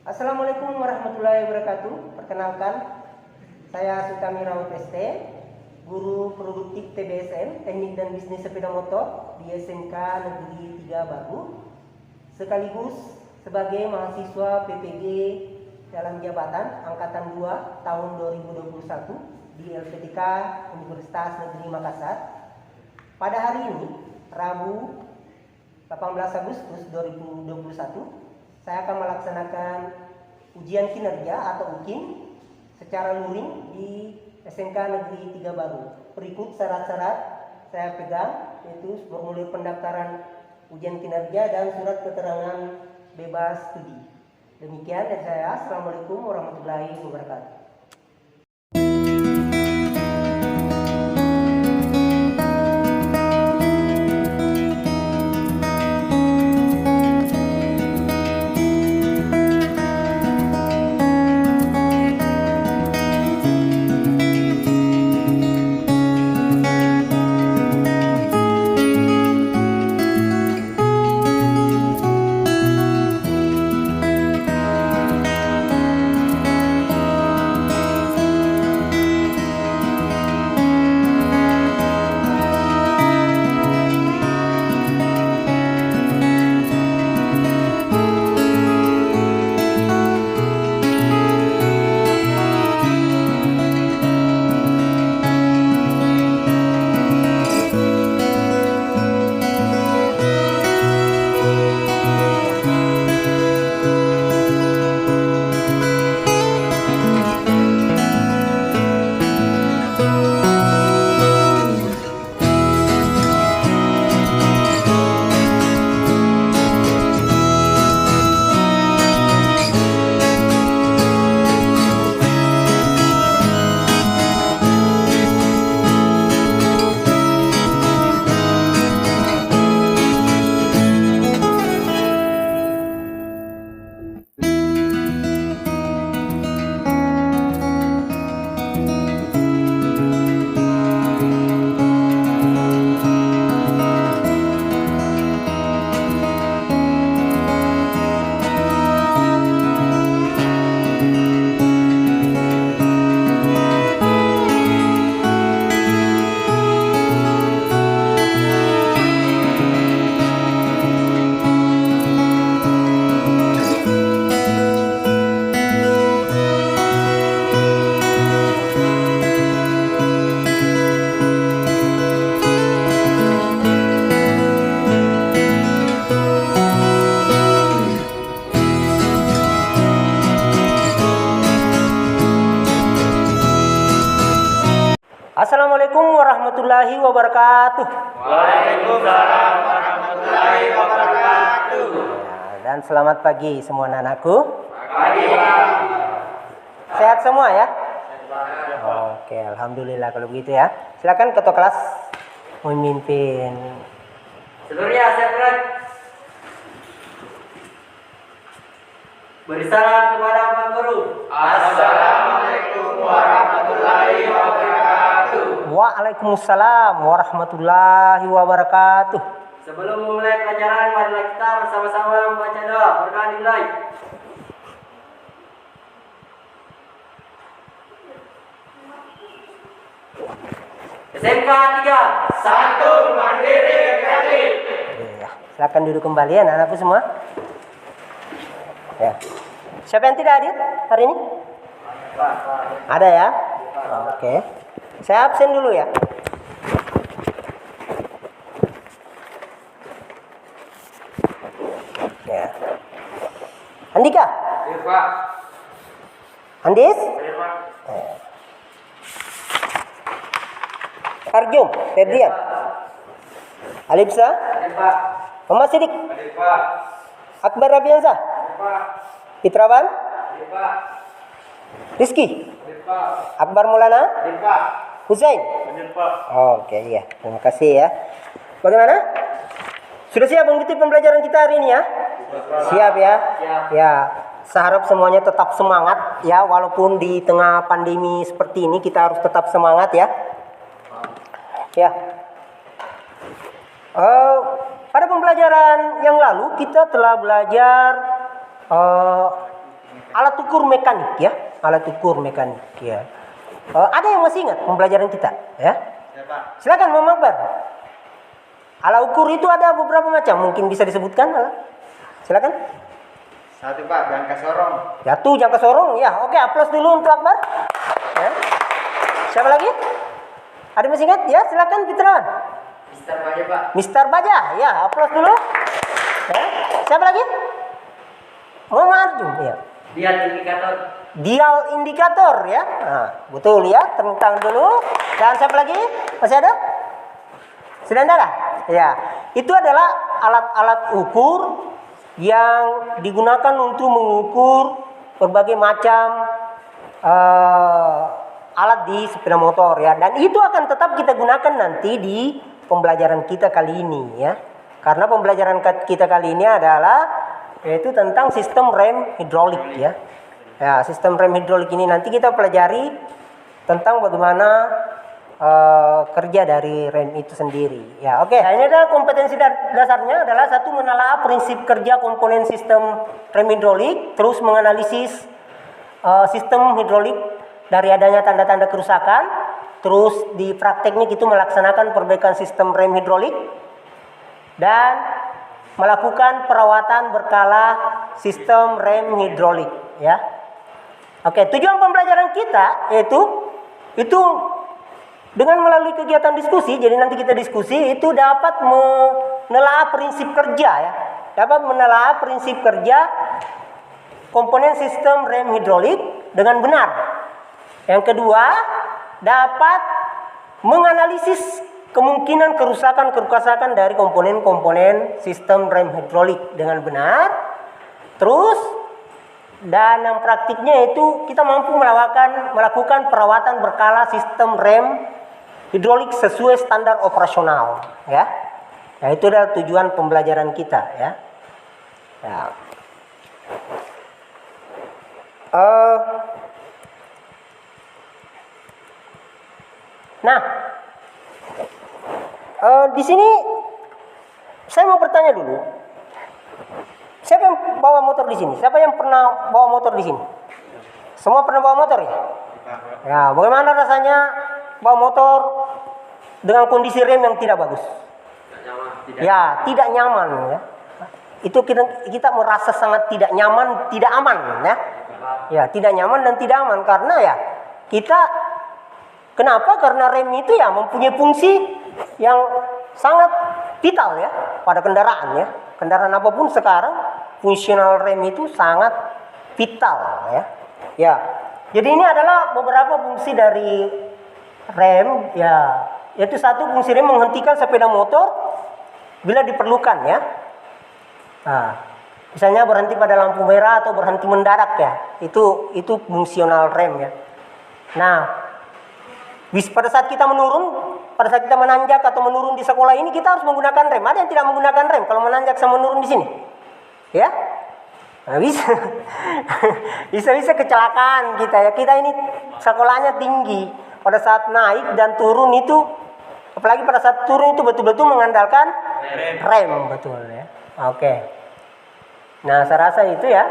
Assalamualaikum warahmatullahi wabarakatuh. Perkenalkan, saya Sutami Raut ST, guru produktif TBSN, Teknik dan Bisnis Sepeda Motor di SMK Negeri 3 Baru, sekaligus sebagai mahasiswa PPG dalam jabatan Angkatan 2 tahun 2021 di LPTK Universitas Negeri Makassar. Pada hari ini, Rabu 18 Agustus 2021, saya akan melaksanakan ujian kinerja atau UKIN secara luring di SMK Negeri 3 Baru. Berikut syarat-syarat saya pegang, yaitu formulir pendaftaran ujian kinerja dan surat keterangan bebas studi. Demikian dari saya. Assalamualaikum warahmatullahi wabarakatuh. Assalamualaikum warahmatullahi wabarakatuh. Waalaikumsalam warahmatullahi wabarakatuh. Dan selamat pagi semua anak-anakku. Pagi, Pak. Sehat semua ya? Oke, alhamdulillah kalau begitu ya. Silakan ketua kelas memimpin. Seluruhnya sehat. Beri salam kepada Pak Guru. Assalamualaikum warahmatullahi wabarakatuh. Waalaikumsalam warahmatullahi wabarakatuh. Sebelum memulai pelajaran, marilah kita bersama-sama membaca doa. Berdoa dimulai. SMK 3 satu mandiri kreatif. Ya, silakan duduk kembali ya anak-anakku semua. Ya. Siapa yang tidak hadir hari ini? Ada ya? Oke. Saya absen dulu ya. Ya. Andika? Iya, Pak. Andis? Iya, Pak. Arjum? Febrian? Alipsa? Iya, Pak. Muhammad Sidik? Iya, Pak. Akbar Rabiansa? Iya, Pak. Fitrawan? Iya, Pak. Rizky? Iya, Pak. Akbar Maulana? Iya, Pak. Husain? Iya, Pak. Oke, iya. Terima kasih ya. Bagaimana? Sudah siap mengikuti pembelajaran kita hari ini ya? Siap ya? Siap. Ya, saya harap semuanya tetap semangat ya, walaupun di tengah pandemi seperti ini kita harus tetap semangat ya. Ya. Pada pembelajaran yang lalu kita telah belajar Alat ukur mekanik ya, alat ukur mekanik ya. Ada yang masih ingat pembelajaran kita ya? Ya, Pak. Silakan Mama Akbar. Alat ukur itu ada beberapa macam, mungkin bisa disebutkan alat. Silakan. Satu, Pak, jangka sorong. Jatuh jangka sorong ya. Oke, aplaus dulu untuk Akbar. Ya. Siapa lagi? Ada masih ingat? Ya, silakan Fitrawan. Mister Baja, Pak. Mister Baja, ya, aplaus dulu. Ya. Siapa lagi? Muhammad Arjun, ya. Dial indikator. Dial indikator, ya. Nah, betul ya, tepuk tangan dulu. Dan siapa lagi? Masih ada? Sudah ada? Ya. Itu adalah alat-alat ukur yang digunakan untuk mengukur berbagai macam alat di sepeda motor ya. Dan itu akan tetap kita gunakan nanti di pembelajaran kita kali ini ya. Karena pembelajaran kita kali ini adalah yaitu tentang sistem rem hidrolik ya. Ya, sistem rem hidrolik ini nanti kita pelajari tentang bagaimana kerja dari rem itu sendiri. Ya, oke. Nah, ini adalah kompetensi dasarnya adalah satu menelaah prinsip kerja komponen sistem rem hidrolik, terus menganalisis sistem hidrolik dari adanya tanda-tanda kerusakan, terus di prakteknya itu melaksanakan perbaikan sistem rem hidrolik dan melakukan perawatan berkala sistem rem hidrolik ya. Oke, tujuan pembelajaran kita yaitu itu dengan melalui kegiatan diskusi, jadi nanti kita diskusi itu dapat menelaah prinsip kerja ya. Dapat menelaah prinsip kerja komponen sistem rem hidrolik dengan benar. Yang kedua, dapat menganalisis kemungkinan kerusakan dari komponen-komponen sistem rem hidrolik dengan benar. Terus dan yang praktiknya itu kita mampu melakukan perawatan berkala sistem rem hidrolik sesuai standar operasional ya. Nah, itu adalah tujuan pembelajaran kita ya. Ya. Nah, di sini saya mau bertanya dulu. Siapa yang bawa motor di sini? Siapa yang pernah bawa motor di sini? Semua pernah bawa motor ya? Ya, bagaimana rasanya bawa motor dengan kondisi rem yang tidak bagus? Ya, tidak nyaman ya. Itu kita merasa sangat tidak nyaman, tidak aman ya. Ya, tidak nyaman dan tidak aman karena ya kita kenapa? Karena rem itu ya mempunyai fungsi yang sangat vital ya pada kendaraan ya. Kendaraan apapun sekarang fungsional rem itu sangat vital ya. Ya. Jadi ini adalah beberapa fungsi dari rem ya. Yaitu satu, fungsi rem menghentikan sepeda motor bila diperlukan ya. Nah, misalnya berhenti pada lampu merah atau berhenti mendadak ya. Itu fungsional rem ya. Nah, pada saat kita menanjak atau menurun di sekolah ini kita harus menggunakan rem. Ada yang tidak menggunakan rem kalau menanjak sama menurun di sini? Ya? Nah, bisa kecelakaan kita ya. Kita ini sekolahnya tinggi. Pada saat naik dan turun itu, apalagi pada saat turun itu betul-betul mengandalkan rem betul ya. Oke. Nah, saya rasa itu ya.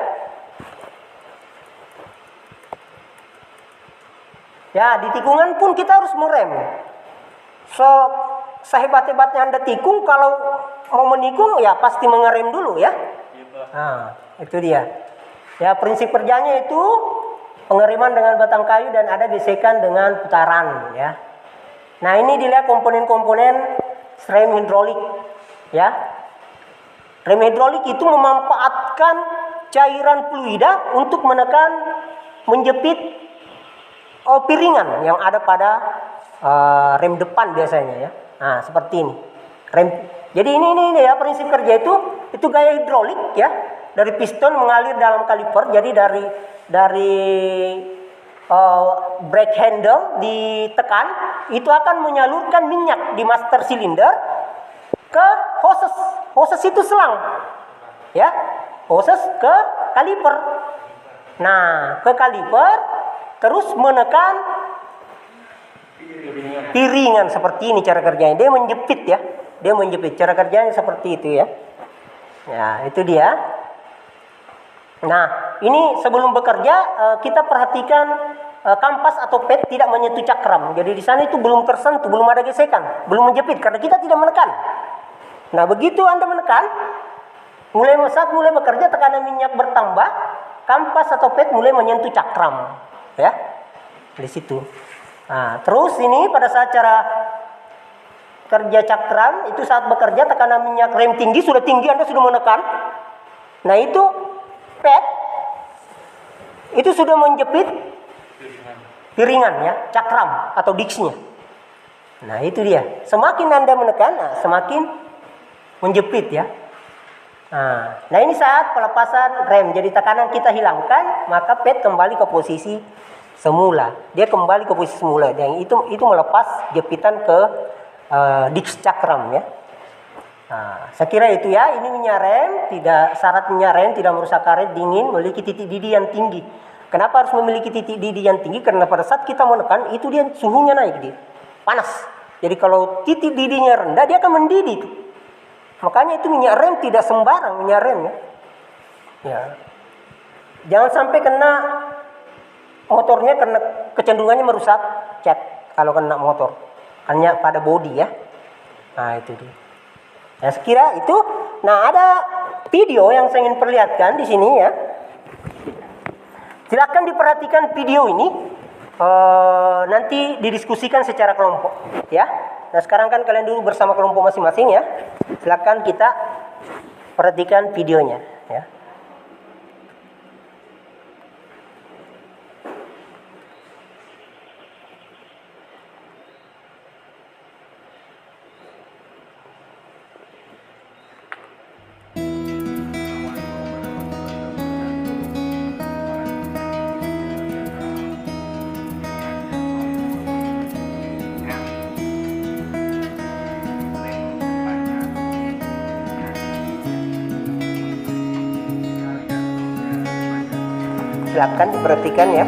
Ya, di tikungan pun kita harus merem. Sehebat-hebatnya Anda tikung, kalau mau menikung ya pasti mengerem dulu ya. Nah, itu dia. Ya, prinsip kerjanya itu pengereman dengan batang kayu dan ada gesekan dengan putaran ya. Nah, ini dilihat komponen-komponen rem hidrolik ya. Rem hidrolik itu memanfaatkan cairan fluida untuk menjepit piringan yang ada pada rem depan biasanya ya. Nah, seperti ini. Jadi ini ya prinsip kerja itu gaya hidrolik ya. Dari piston mengalir dalam kaliper. Jadi dari brake handle ditekan, itu akan menyalurkan minyak di master cylinder ke hoses. Hoses itu selang. Ya. Hoses ke kaliper. Nah, ke kaliper terus menekan piringan seperti ini cara kerjanya. Dia menjepit ya. Dia menjepit. Cara kerjanya seperti itu ya. Ya, itu dia. Nah, ini sebelum bekerja kita perhatikan kampas atau pad tidak menyentuh cakram. Jadi di sana itu belum tersentuh, belum ada gesekan, belum menjepit karena kita tidak menekan. Nah, begitu Anda menekan, saat mulai bekerja tekanan minyak bertambah, kampas atau pad mulai menyentuh cakram, ya. Di situ. Nah, terus ini pada saat cara kerja cakram itu saat bekerja tekanan minyak rem tinggi, sudah tinggi Anda sudah menekan. Nah, itu pad itu sudah menjepit piringan ya, cakram atau diksnya. Nah, itu dia. Semakin Anda menekan, semakin menjepit ya. Nah, ini saat pelepasan rem. Jadi tekanan kita hilangkan, maka pad kembali ke posisi semula. Dia kembali ke posisi semula. Dan itu melepas jepitan ke diks cakram ya. Nah, saya kira itu ya. Ini minyak rem, syarat minyak rem tidak merusak karet, dingin, memiliki titik didih yang tinggi. Kenapa harus memiliki titik didih yang tinggi? Karena pada saat kita menekan itu dia suhunya naik, dia panas. Jadi kalau titik didihnya rendah dia akan mendidih. Makanya itu minyak rem tidak sembarang minyak rem ya. Ya. Jangan sampai kena motornya karena kecenderungannya merusak cat kalau kena motor. Hanya pada bodi ya. Nah, itu dia. Nah, sekira itu. Nah, ada video yang saya ingin perlihatkan di sini ya. Silakan diperhatikan video ini. Nanti didiskusikan secara kelompok ya. Nah, sekarang kan kalian dulu bersama kelompok masing-masing ya. Silakan kita perhatikan videonya ya. Silakan diperhatikan ya.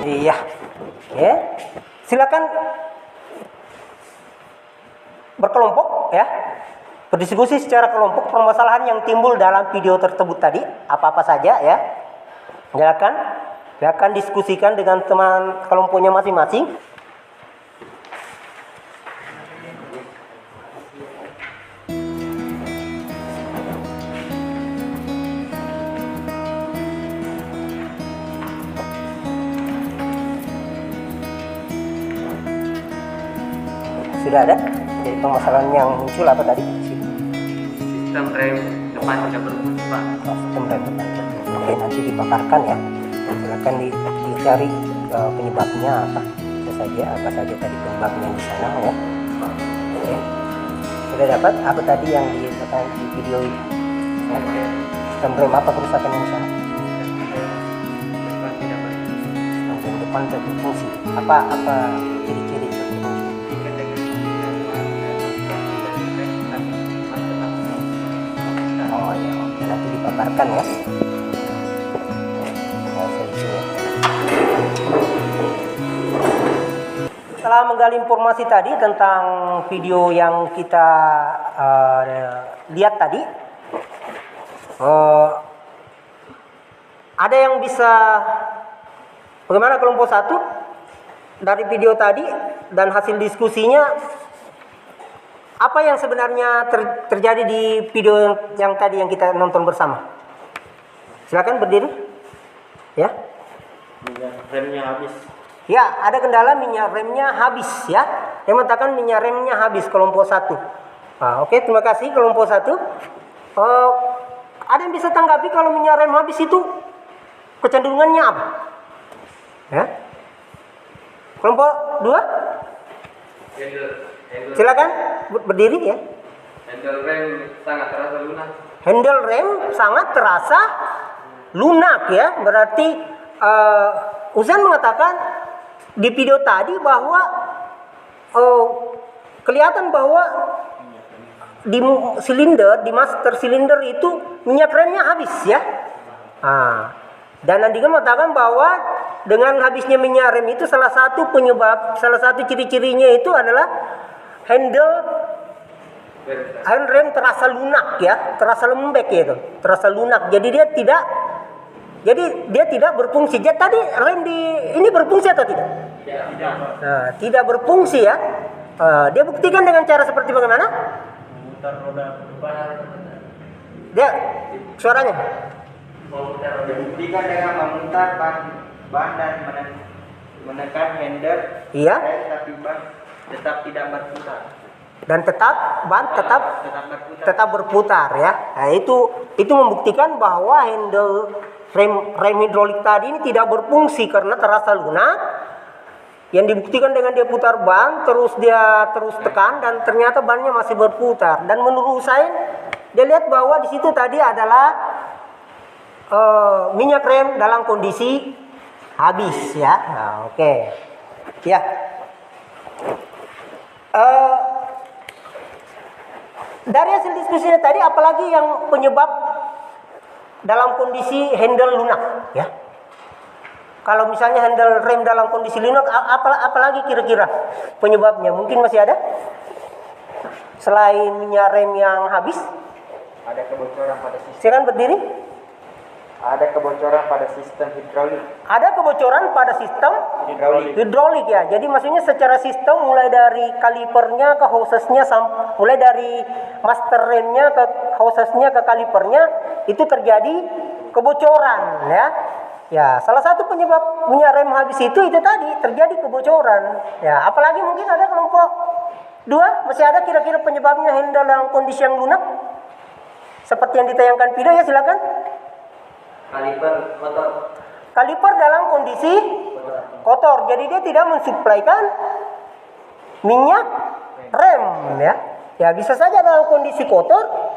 Iya, ya. Silakan berkelompok ya. Berdiskusi secara kelompok permasalahan yang timbul dalam video tersebut tadi, apa-apa saja ya. Silakan diskusikan dengan teman kelompoknya masing-masing. Sudah ada? Jadi permasalahan yang muncul apa tadi? Sistem rem depan tidak berfungsi, Pak. Sistem rem depan. Oke, nanti dipaparkan ya. Silakan dicari penyebabnya apa saja tadi penyebabnya di sana ya. Oke. Sudah dapat apa tadi yang dikatakan di video ini? Ya. Sistem rem apa kerusakan yang di sana? Depan tidak berfungsi. Sistem rem depan tidak berfungsi. Apa ciri-ciri berfungsi? Oh ya, oke. Nanti dipaparkan ya. Setelah menggali informasi tadi tentang video yang kita lihat tadi, ada yang bisa bagaimana kelompok 1 dari video tadi dan hasil diskusinya, apa yang sebenarnya terjadi di video yang tadi yang kita nonton bersama? Silakan berdiri. Ya. Remnya habis. Ya, ada kendala minyak remnya habis ya. Dia mengatakan minyak remnya habis kelompok 1. Nah, oke, terima kasih kelompok 1. Ada yang bisa tanggapi kalau minyak rem habis itu kecenderungannya apa? Ya. Kelompok 2? Silakan berdiri ya. Handle rem sangat terasa lunak. Handle rem sangat terasa lunak ya. Berarti Uzan mengatakan di video tadi bahwa kelihatan bahwa di silinder, di master silinder itu minyak remnya habis ya. Dan Andika mengatakan bahwa dengan habisnya minyak rem itu salah satu ciri-cirinya itu adalah handle rem terasa lunak ya, terasa lembek gitu, terasa lunak. Jadi dia tidak berfungsi. Jadi tadi rem ini berfungsi atau tidak? Tidak. Nah, tidak berfungsi ya. Dia buktikan dengan cara seperti bagaimana? Memutar roda depan. Dia suaranya. Dibuktikan dengan memutar ban dan menekan handle. Iya. Tapi ban tetap tidak berputar. Dan ban tetap berputar ya. Nah, itu membuktikan bahwa handle rem hidrolik tadi ini tidak berfungsi karena terasa lunak. Yang dibuktikan dengan dia putar ban, terus tekan dan ternyata bannya masih berputar. Dan menurut saya, dia lihat bahwa di situ tadi adalah minyak rem dalam kondisi habis ya. Nah, oke. Ya. Eh, dari hasil diskusinya tadi, apalagi yang penyebab dalam kondisi handle lunak, ya? Kalau misalnya handle rem dalam kondisi lunak, apalagi kira-kira penyebabnya? Mungkin masih ada? Selain minyak rem yang habis? Ada kebocoran pada sistem. Silakan berdiri. Ada kebocoran pada sistem hidrolik. Ada kebocoran pada sistem hidrolik, ya. Jadi maksudnya secara sistem mulai dari kalipernya ke hosesnya, mulai dari master remnya ke hosesnya ke kalipernya itu terjadi kebocoran, ya. Ya, salah satu penyebab minyak rem habis itu tadi terjadi kebocoran. Ya, apalagi mungkin ada kelompok 2, masih ada kira-kira penyebabnya handle dalam kondisi yang lunak? Seperti yang ditayangkan video, ya silakan. Kaliper motor. Kaliper dalam kondisi kotor, jadi dia tidak mensuplaikan minyak rem, ya. Ya, bisa saja dalam kondisi kotor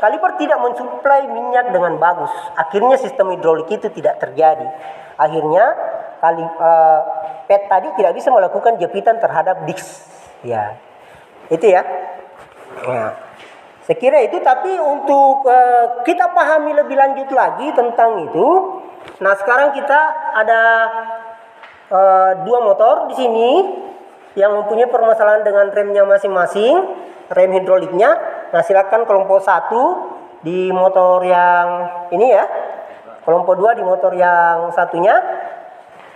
kaliper tidak mensuplai minyak dengan bagus. Akhirnya sistem hidrolik itu tidak terjadi. Akhirnya pet tadi tidak bisa melakukan jepitan terhadap disk. Ya, itu ya. Nah, saya kira itu, tapi untuk kita pahami lebih lanjut lagi tentang itu. Nah, sekarang kita ada 2 motor di sini yang mempunyai permasalahan dengan remnya masing-masing, rem hidroliknya. Nah, silakan kelompok 1 di motor yang ini, ya. Kelompok 2 di motor yang satunya.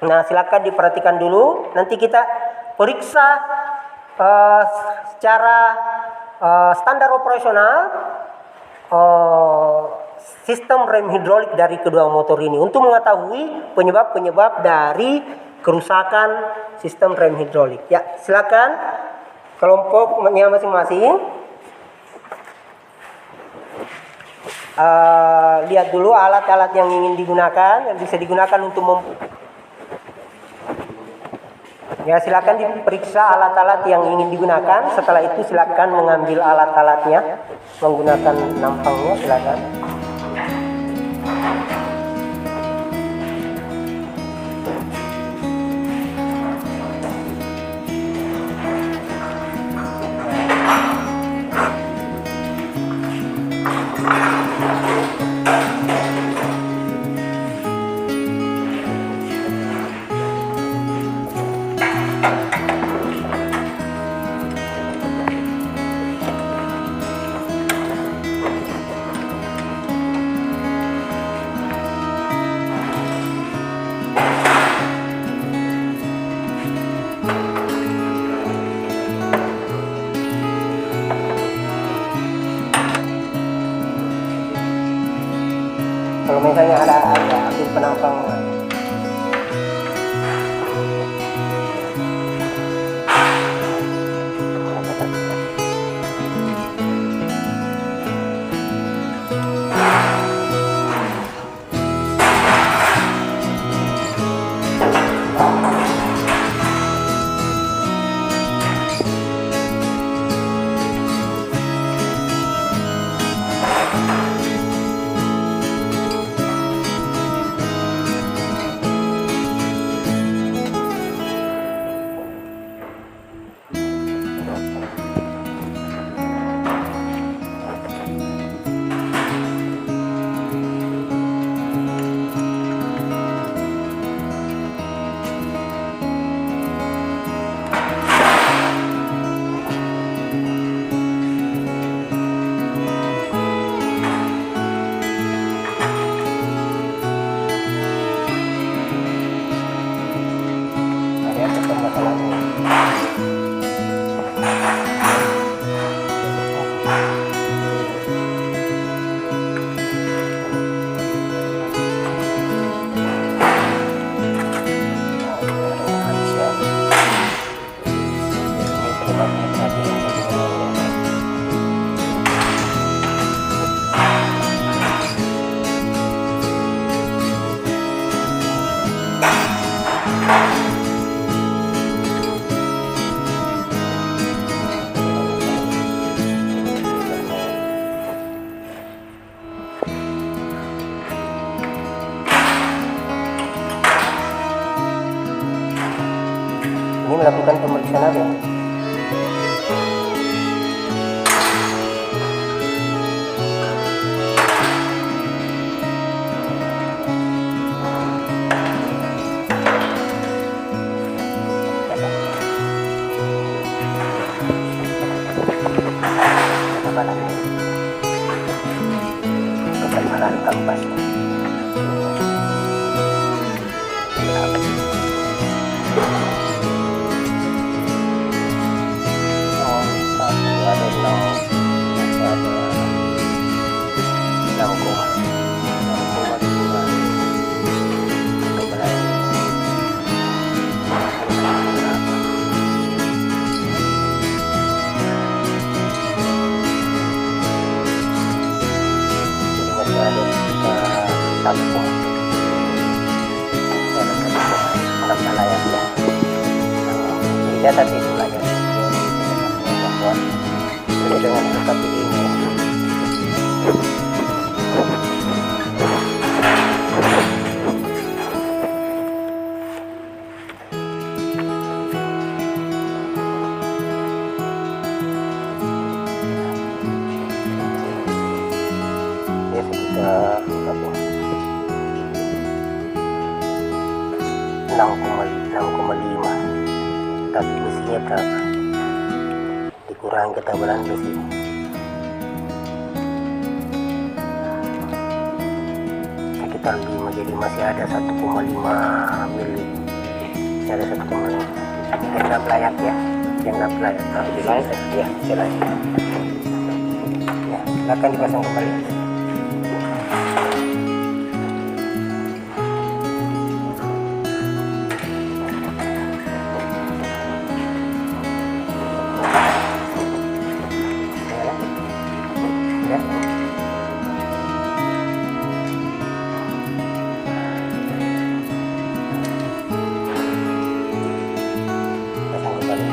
Nah, silakan diperhatikan dulu. Nanti kita periksa secara standar operasional sistem rem hidrolik dari kedua motor ini untuk mengetahui penyebab-penyebab dari kerusakan sistem rem hidrolik. Ya, silakan kelompoknya masing-masing. Lihat dulu alat-alat yang ingin digunakan, yang bisa digunakan untuk ya, silakan diperiksa alat-alat yang ingin digunakan. Setelah itu silakan mengambil alat-alatnya menggunakan nampangnya, silakan. Kalau misalnya ada ambil penampang. Ini melakukan pemeriksaan apa? kipas. Kita tadi belajar membuat ini dengan seperti ini. Biasa kita gabung 6,5, tapi besinya berapa? Dikurangi ketebalan besi. Sekitar 5, jadi masih ada 1,5 mili. Masih ada 1,5. Genap layak ya, genap layak. Ya, silakan. Ya, silakan dipasang kembali. Ya. Pasang kembali.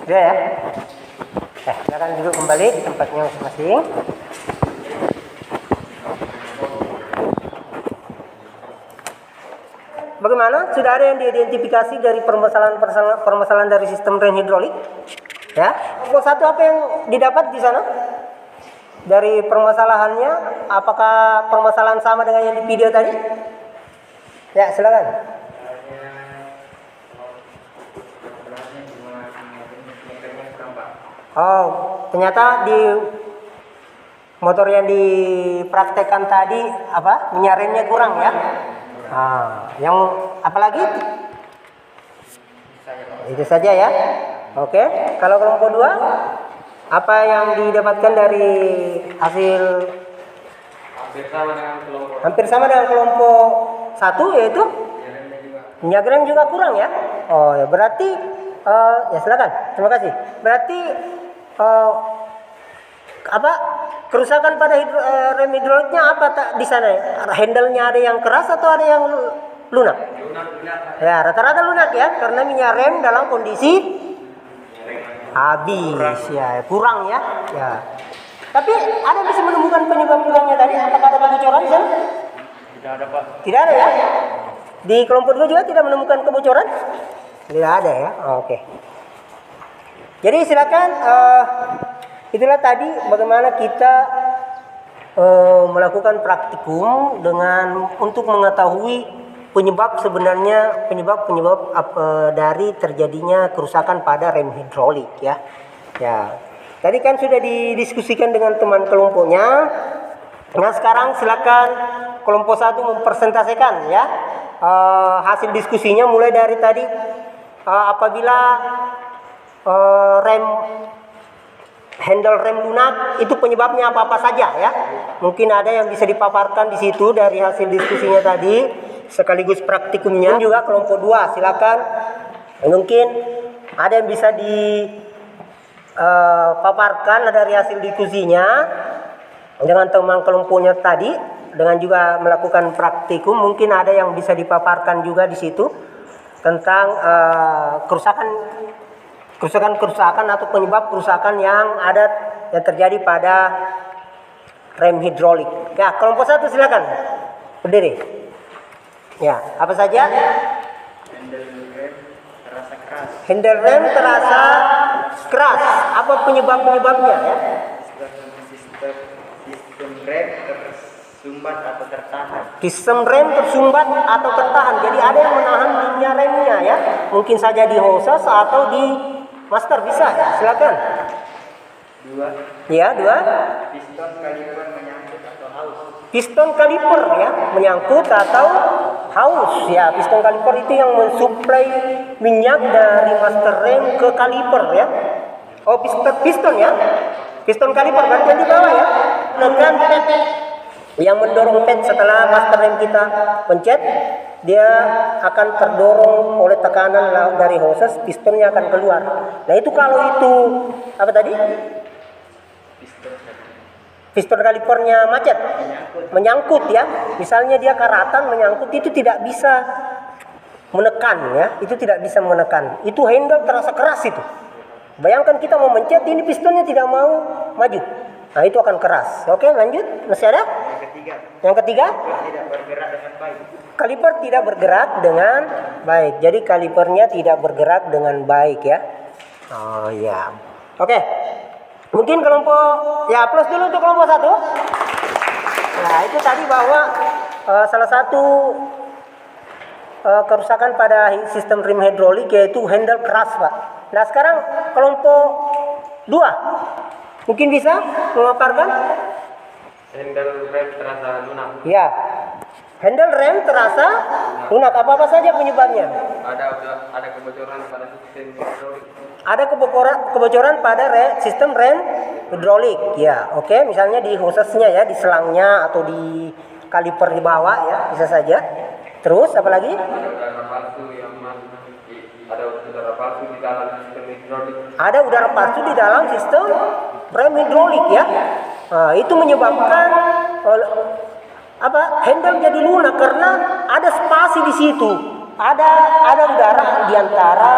Sudah ya. Silakan duduk kembali tempatnya masing-masing. Bagaimana? Sudah ada yang diidentifikasi dari permasalahan dari sistem rem hidrolik? Ya. Satu apa yang didapat di sana? Dari permasalahannya, apakah permasalahan sama dengan yang di video tadi? Ya, silakan. Oh, ternyata di motor yang dipraktekkan tadi apa? Minyak remnya kurang ya? Yang apa lagi? Itu saja ya. Oke, kalau kelompok 2 apa yang didapatkan dari hasil hampir sama dengan kelompok 1 yaitu minyak rem juga kurang ya? Oh ya, berarti ya silakan. Terima kasih. Berarti apa kerusakan pada rem hidroliknya apa di sana? Handle-nya ada yang keras atau ada yang lunak? Ya, rata-rata lunak ya, karena minyak rem dalam kondisi habis ya, kurang ya. Ya. Tapi ada bisa menemukan penyebab-penyebabnya tadi? Apakah ada kebocoran di sana? Tidak ada, Pak. Tidak ada ya? Di kelompok 2 juga tidak menemukan kebocoran? Tidak ada ya. Oke. Jadi silakan, itulah tadi bagaimana kita melakukan praktikum dengan untuk mengetahui penyebab dari terjadinya kerusakan pada rem hidrolik ya. Ya. Tadi kan sudah didiskusikan dengan teman kelompoknya. Nah, sekarang silakan kelompok 1 mempresentasikan ya hasil diskusinya mulai dari tadi apabila handle rem lunak itu penyebabnya apa saja ya. Mungkin ada yang bisa dipaparkan di situ dari hasil diskusinya tadi sekaligus praktikumnya. Dan juga kelompok 2 silakan, mungkin ada yang bisa dipaparkan dari hasil diskusinya dengan teman kelompoknya tadi, dengan juga melakukan praktikum. Mungkin ada yang bisa dipaparkan juga di situ tentang kerusakan atau penyebab kerusakan yang terjadi pada rem hidrolik. Ya, kelompok 1 silakan berdiri. Ya, apa saja? Handle rem terasa keras. Apa penyebabnya ya? Sistem rem tersumbat atau tertahan. Sistem rem tersumbat atau tertahan. Jadi ada yang menahan minyak remnya ya. Mungkin saja di hoses atau di master bisa. Silakan. 2. Ya, 2. Piston kaliper menyangkut atau haus. Piston kaliper ya, menyangkut atau haus ya. Piston kaliper itu yang mensuplai minyak dari master rem ke kaliper ya. Oh, piston ya. Piston kaliper berarti yang di bawah ya. Menekan pad yang mendorong pad setelah master rem kita pencet, dia akan terdorong oleh tekanan dari hoses, pistonnya akan keluar. Nah, itu kalau itu apa tadi? Piston kalipernya macet, menyangkut ya. Misalnya dia karatan menyangkut, itu tidak bisa menekan ya. Itu tidak bisa menekan. Itu handle terasa keras itu. Bayangkan kita mau mencet, ini pistonnya tidak mau maju. Nah, itu akan keras. Oke, lanjut. Masih ada? Yang ketiga? Tidak bergerak dengan baik. Kaliper tidak bergerak dengan baik. Jadi kalipernya tidak bergerak dengan baik ya. Oh ya. Oke. Mungkin kelompok ya plus dulu untuk kelompok 1. Nah, itu tadi bahwa salah satu kerusakan pada sistem rem hidrolik yaitu handle keras, Pak. Nah, sekarang kelompok 2. Mungkin bisa memaparkan? Handle rem terasa lunak. Ya. Handle rem terasa lunak. Apa-apa saja penyebabnya? Ada kebocoran pada sistem hidrolik. Ada kebocoran pada sistem rem hidrolik. Ya, oke. Misalnya di hosesnya ya, di selangnya atau di kaliper di bawah ya, bisa saja. Terus apa lagi? Ada udara palsu di dalam sistem rem hidrolik ya. Nah, itu menyebabkan handle jadi lunak karena ada spasi di situ. Ada udara di antara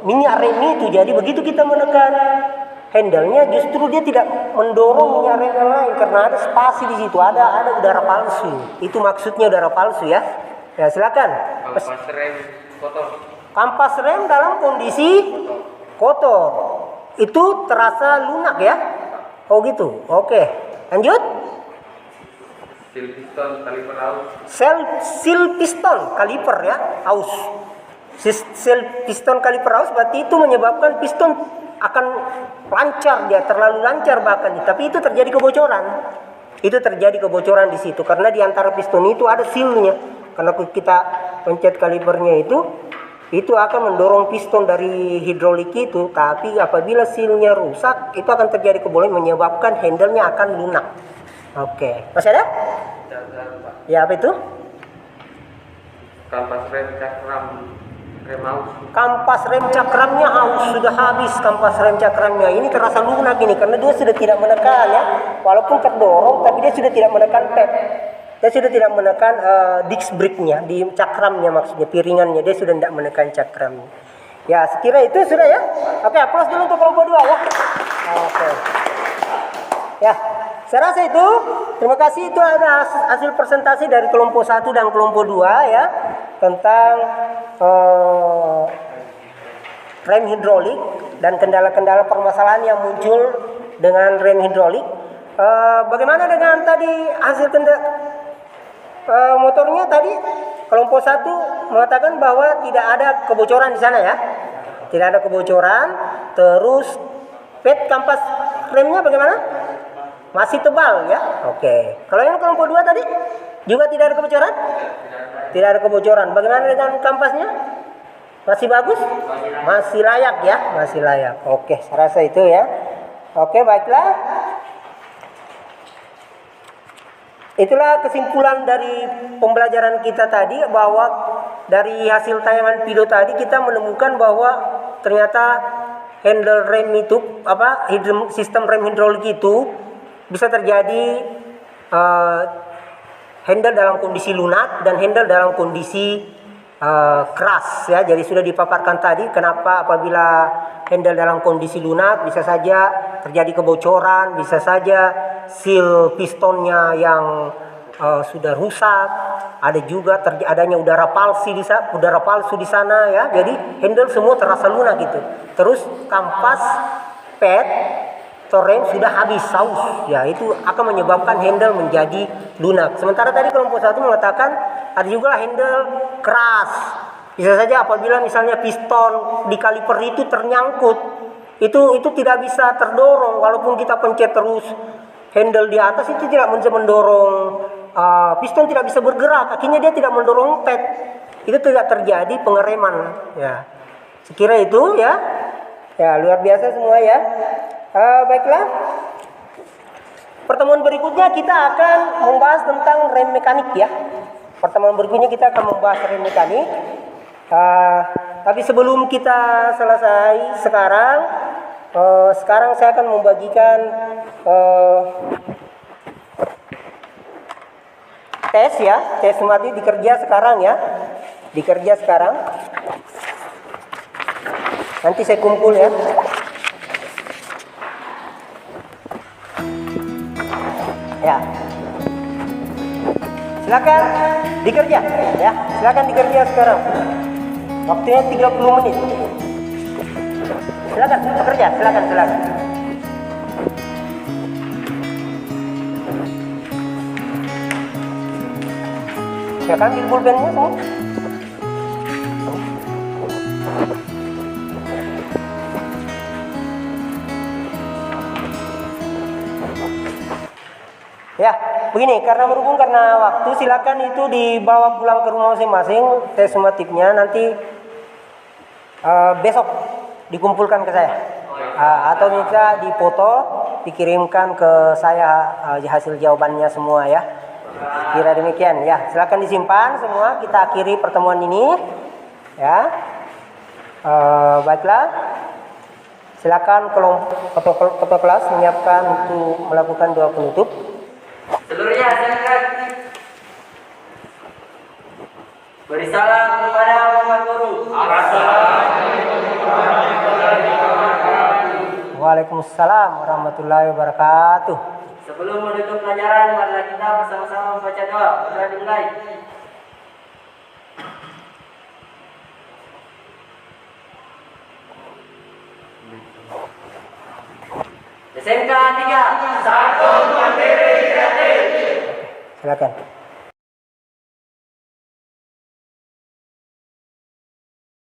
minyak rem itu. Jadi begitu kita menekan handle-nya, justru dia tidak mendorong minyak rem yang lain karena ada spasi di situ. Ada udara palsu. Itu maksudnya udara palsu ya. Ya, silakan. Kampas rem kotor. Kampas rem dalam kondisi kotor. Itu terasa lunak ya. Oh gitu. Oke. Lanjut. Seal piston kaliper aus. Seal piston kaliper ya, aus. Seal piston kaliper aus berarti itu menyebabkan piston akan lancar, dia terlalu lancar bahkan, tapi itu terjadi kebocoran. Itu terjadi kebocoran di situ karena di antara piston itu ada sealnya. Karena kita pencet kalipernya itu akan mendorong piston dari hidrolik itu, tapi apabila sealnya rusak, itu akan terjadi kebocoran menyebabkan handle-nya akan lunak. Oke, masih ada? Ya, apa itu? Kampas rem cakram rem aus. Kampas rem cakramnya haus, sudah habis kampas rem cakramnya. Ini terasa lunak ini karena dia sudah tidak menekan ya. Walaupun terdorong, tapi dia sudah tidak menekan pad. Dia sudah tidak menekan disc brake-nya, di cakramnya maksudnya, piringannya. Dia sudah tidak menekan cakramnya. Ya, sekira itu sudah ya. Oke, aplaus dulu untuk kelompok 2 ya. Oke. Ya, saya rasa itu. Terima kasih, itu ada hasil presentasi dari kelompok 1 dan kelompok 2 ya, tentang rem hidrolik dan kendala-kendala permasalahan yang muncul dengan rem hidrolik. Bagaimana dengan tadi hasil motornya tadi? Kelompok 1 mengatakan bahwa tidak ada kebocoran di sana ya. Tidak ada kebocoran. Terus pad kampas remnya bagaimana? Masih tebal ya. Oke. Kalau yang kelompok 2 tadi juga tidak ada kebocoran? Tidak ada kebocoran. Bagaimana dengan kampasnya? Masih bagus? Masih layak ya, masih layak. Oke, saya rasa itu ya. Oke, baiklah. Itulah kesimpulan dari pembelajaran kita tadi, bahwa dari hasil tayangan video tadi kita menemukan bahwa ternyata handle rem itu sistem rem hidrolik itu bisa terjadi handle dalam kondisi lunak dan handle dalam kondisi keras ya. Jadi sudah dipaparkan tadi kenapa apabila handle dalam kondisi lunak bisa saja terjadi kebocoran, bisa saja seal pistonnya yang sudah rusak, ada juga adanya udara palsu di sana ya. Jadi handle semua terasa lunak gitu. Terus kampas pad atau rem sudah habis saus, ya itu akan menyebabkan handle menjadi lunak. Sementara tadi kelompok 1 mengatakan ada juga handle keras. Bisa saja apabila misalnya piston di kaliper itu ternyangkut, itu tidak bisa terdorong walaupun kita pencet terus handle di atas, itu tidak bisa mendorong, piston tidak bisa bergerak, akhirnya dia tidak mendorong pad, itu tidak terjadi pengereman. Ya, sekira itu ya, luar biasa semua ya. Baiklah, pertemuan berikutnya kita akan membahas tentang rem mekanik ya. Pertemuan berikutnya kita akan membahas rem mekanik. Tapi sebelum kita selesai sekarang saya akan membagikan tes ya, tes mati dikerja sekarang ya, dikerja sekarang. Nanti saya kumpul ya. Ya, silakan dikerja ya, silakan dikerja sekarang. Waktunya 30 menit. Silakan bekerja, silakan. Silakan ambil pulpennya semua. Ya, begini, karena waktu, silakan itu dibawa pulang ke rumah masing-masing tes sumatifnya, nanti besok dikumpulkan ke saya, atau bisa dipoto dikirimkan ke saya hasil jawabannya semua ya. Kira demikian ya, silakan disimpan semua. Kita akhiri pertemuan ini ya. Baiklah, silakan ketua kelas menyiapkan untuk melakukan doa penutup. Seluruhnya silakan beri salam kepada Bapak Guru. Waalaikumsalam warahmatullahi wabarakatuh. Sebelum menutup pelajaran, marilah kita bersama-sama membaca doa. Sudah dimulai. SMK 3 Satu Mandiri Kreatif. Silakan.